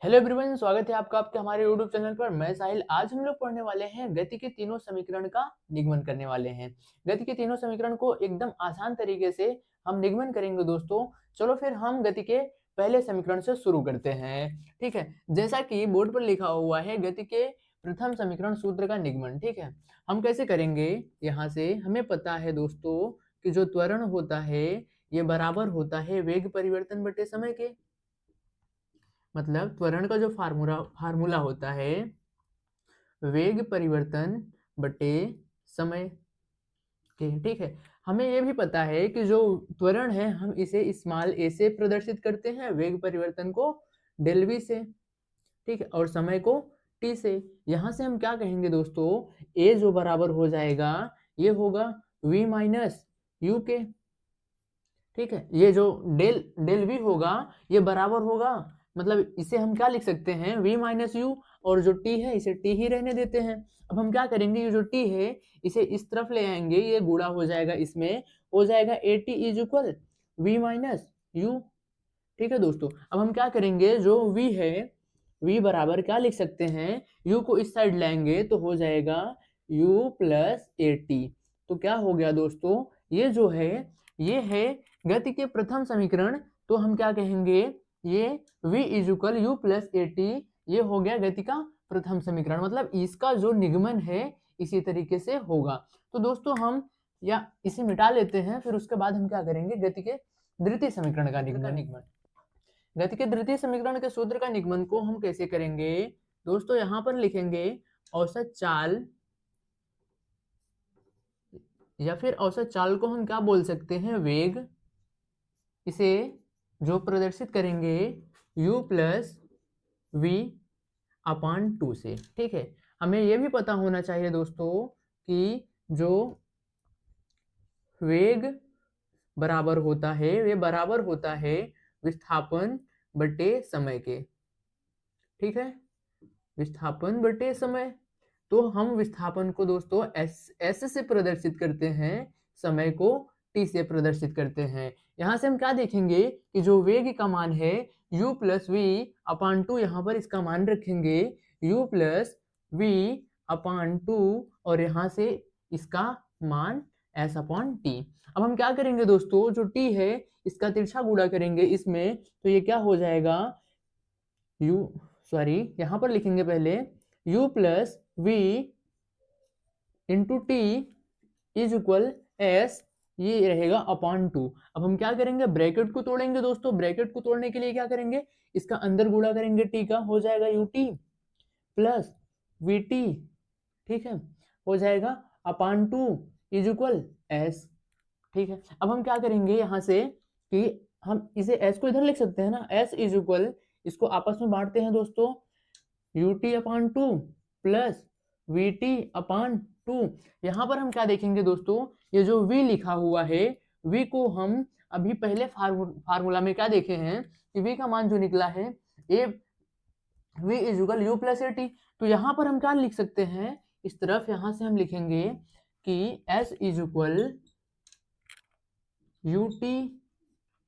Hello everyone, स्वागत है आपका आपके हमारे यूट्यूब चैनल पर। मैं साहिल। आज हम लोग पढ़ने वाले हैं गति के तीनों समीकरण का निगमन करने वाले हैं। गति के तीनों समीकरण को एकदम आसान तरीके से हम निगमन करेंगे दोस्तों। चलो फिर हम गति के पहले समीकरण से शुरू करते हैं। ठीक है, जैसा कि बोर्ड पर लिखा हुआ है, गति के प्रथम समीकरण सूत्र का निगमन। ठीक है, हम कैसे करेंगे? यहाँ से हमें पता है दोस्तों कि जो त्वरण होता है ये बराबर होता है वेग परिवर्तन बटे समय के। मतलब त्वरण का जो फार्मूला होता है वेग परिवर्तन बटे समय के। ठीक है, हमें ये भी पता है कि जो त्वरण है हम इसे स्मॉल a से प्रदर्शित करते हैं, वेग परिवर्तन को डेल v से। ठीक है, और समय को t से। यहाँ से हम क्या कहेंगे दोस्तों, a जो बराबर हो जाएगा ये होगा v माइनस यू के। ठीक है, ये जो डेल डेल वी होगा ये बराबर होगा, मतलब इसे हम क्या लिख सकते हैं, v माइनस यू, और जो t है इसे t ही रहने देते हैं। अब हम क्या करेंगे, ये जो t है इसे इस तरफ ले आएंगे, ये गुणा हो जाएगा, इसमें हो जाएगा at is equal v minus you. ठीक है दोस्तों, अब हम क्या करेंगे, जो v है v बराबर क्या लिख सकते हैं, u को इस साइड लाएंगे तो हो जाएगा u प्लस at। तो क्या हो गया दोस्तों, ये जो है ये है गति के प्रथम समीकरण। तो हम क्या कहेंगे, ये v is equal u plus a T, ये हो गया गति का प्रथम समीकरण। मतलब इसका जो निगमन है इसी तरीके से होगा। तो दोस्तों हम या इसे मिटा लेते हैं, फिर उसके बाद हम क्या करेंगे, गति के द्वितीय समीकरण का निगमन। गति के द्वितीय समीकरण के सूत्र का निगमन को हम कैसे करेंगे दोस्तों, यहां पर लिखेंगे औसत चाल, या फिर औसत चाल को हम क्या बोल सकते हैं, वेग। इसे जो प्रदर्शित करेंगे u प्लस वी अपान 2 से। ठीक है, हमें यह भी पता होना चाहिए दोस्तों कि जो वेग बराबर होता है वे बराबर होता है विस्थापन बटे समय के। ठीक है, विस्थापन बटे समय। तो हम विस्थापन को दोस्तों एस से प्रदर्शित करते हैं, समय को टी से प्रदर्शित करते हैं। यहाँ से हम क्या देखेंगे कि जो वेग का मान है u plus V upon two, यहाँ पर इसका मान रखेंगे u plus V upon two, और यहाँ से इसका मान s अपॉन टी। अब हम क्या करेंगे दोस्तों, जो t है इसका तिरछा गुणा करेंगे इसमें, तो ये क्या हो जाएगा, यहाँ पर लिखेंगे पहले u plus v into t is equal s, ये रहेगा अपॉन टू। अब हम क्या करेंगे, ब्रैकेट को तोड़ेंगे दोस्तों। ब्रैकेट को तोड़ने के लिए क्या करेंगे, इसका अंदर गुणा करेंगे टी का, हो जाएगा you t plus we T. ठीक है, हो जाएगा upon two is equal S. ठीक है, अब हम क्या करेंगे यहाँ से कि हम इसे एस को इधर लिख सकते हैं ना, एस इज इक्वल, इसको आपस में बांटते हैं दोस्तों, u T upon two plus we T upon two. यहाँ पर हम क्या देखेंगे दोस्तों, ये जो v लिखा हुआ है v को हम अभी पहले फार्मूला में क्या देखे हैं कि v का मान जो निकला है ए v is equal u plus a T. तो यहाँ पर हम क्या लिख सकते हैं, इस तरफ यहाँ से हम लिखेंगे कि s is equal U T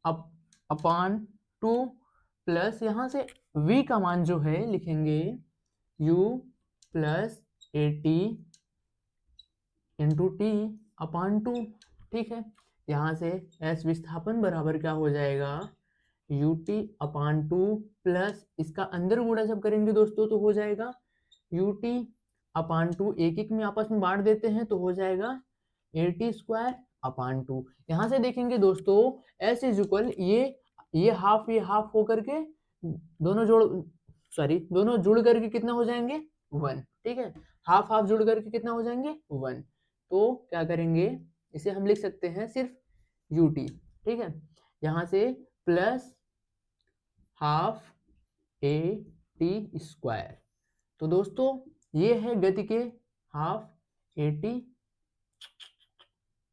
upon two plus, यहाँ से v का मान जो है लिखेंगे u plus a T into T upon two. ठीक है, यहाँ से s विस्थापन बराबर क्या हो जाएगा, U T upon two plus इसका अंदर गुणा जब करेंगे दोस्तों तो हो जाएगा यू टी अपान टू, एक एक में आपस में बांट देते हैं तो हो जाएगा ए टी स्क्वायर अपान टू। यहाँ से देखेंगे दोस्तों s इज इक्वल ये हाफ हो करके दोनों जुड़ करके कितना हो जाएंगे, 1। ठीक है, हाफ हाफ जुड़ करके कितना हो जाएंगे, 1। तो क्या करेंगे, इसे हम लिख सकते हैं सिर्फ यू टी। ठीक है, यहाँ से plus half a t square. तो दोस्तों ये है गति के हाफ ए टी,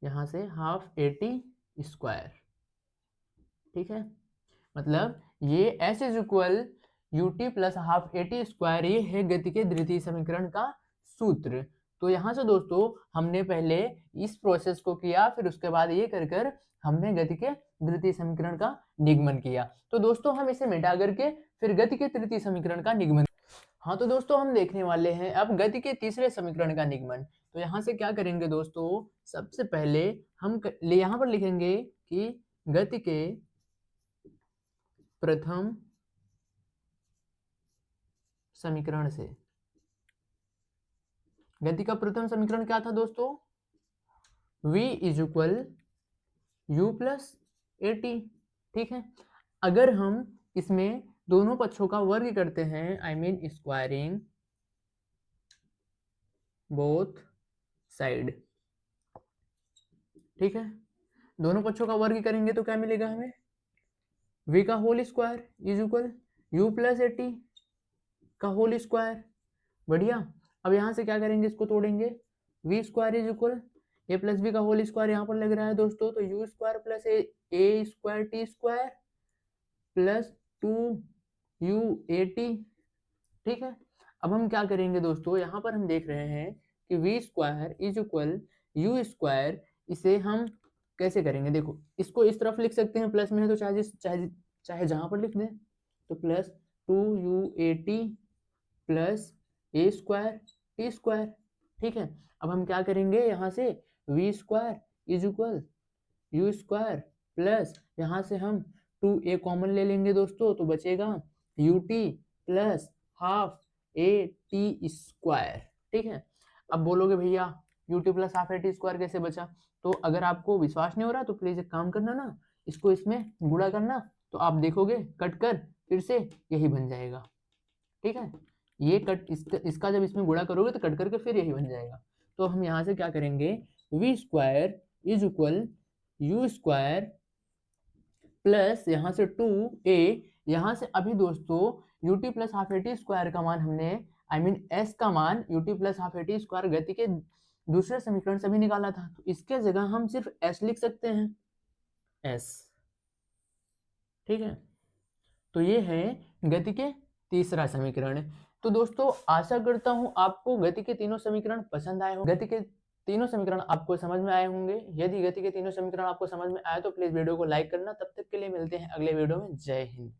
यहाँ से हाफ ए टी स्क्वायर। ठीक है, मतलब ये s is equal you t plus half a t square, ये है गति के द्वितीय समीकरण का सूत्र। तो यहाँ से दोस्तों हमने पहले इस प्रोसेस को किया, फिर उसके बाद ये कर कर हमने गति के द्वितीय समीकरण का निगमन किया। तो दोस्तों हम इसे मिटा करके फिर गति के तृतीय समीकरण का निगमन। हाँ तो दोस्तों हम देखने वाले हैं अब गति के तीसरे समीकरण का निगमन। तो यहाँ से क्या करेंगे दोस्तों, सबसे पहले हम यहाँ पर लिखेंगे कि गति के प्रथम समीकरण से, गति का प्रथम समीकरण क्या था दोस्तों, v is equal u plus a t. ठीक है, अगर हम इसमें दोनों पक्षों का वर्ग करते हैं, I mean squaring both side, ठीक है, दोनों पक्षों का वर्ग करेंगे तो क्या मिलेगा हमें, v का whole square is equal u plus a t का होल स्क्वायर। बढ़िया, अब यहाँ से क्या करेंगे, इसको तोड़ेंगे, v square is equal a plus b का होल स्क्वायर यहाँ पर लग रहा है दोस्तों, तो u square plus a square t square plus 2u a t. ठीक है, अब हम क्या करेंगे दोस्तों, यहाँ पर हम देख रहे हैं कि v square is equal u square, इसे हम कैसे करेंगे, देखो इसको इस तरफ लिख सकते हैं, प्लस में है तो चाहे चाहे चाहे जहाँ पर लिख दें, तो plus 2u plus a square t square. ठीक है, अब हम क्या करेंगे, यहाँ से v square is equal u square plus यहाँ से हम 2a कॉमन ले लेंगे दोस्तों, तो बचेगा you t plus half a t square. ठीक है, अब बोलोगे भैया you t plus half a t square कैसे बचा, तो अगर आपको विश्वास नहीं हो रहा तो प्लीज एक काम करना ना, इसको इसमें गुणा करना, तो आप देखोगे कट कर फिर से यही बन जाएगा। ठीक है, ये कट इसका जब इसमें गुणा करोगे तो कट करके फिर यही बन जाएगा। तो हम यहाँ से क्या करेंगे, v square is equal u square plus यहाँ से 2a, यहाँ से अभी दोस्तों u t plus half a t square का मान हमने, आई मीन एस का मान u t plus half a t square गति के दूसरे समीकरण से भी निकाला था, तो इसके जगह हम सिर्फ एस लिख सकते हैं, एस। ठीक है, तो ये है गति के तीसरा समीकरण। तो दोस्तों आशा करता हूं आपको गति के तीनों समीकरण पसंद आए होंगे, गति के तीनों समीकरण आपको समझ में आए होंगे। यदि गति के तीनों समीकरण आपको समझ में आए तो प्लीज वीडियो को लाइक करना। तब तक के लिए मिलते हैं अगले वीडियो में। जय हिंद।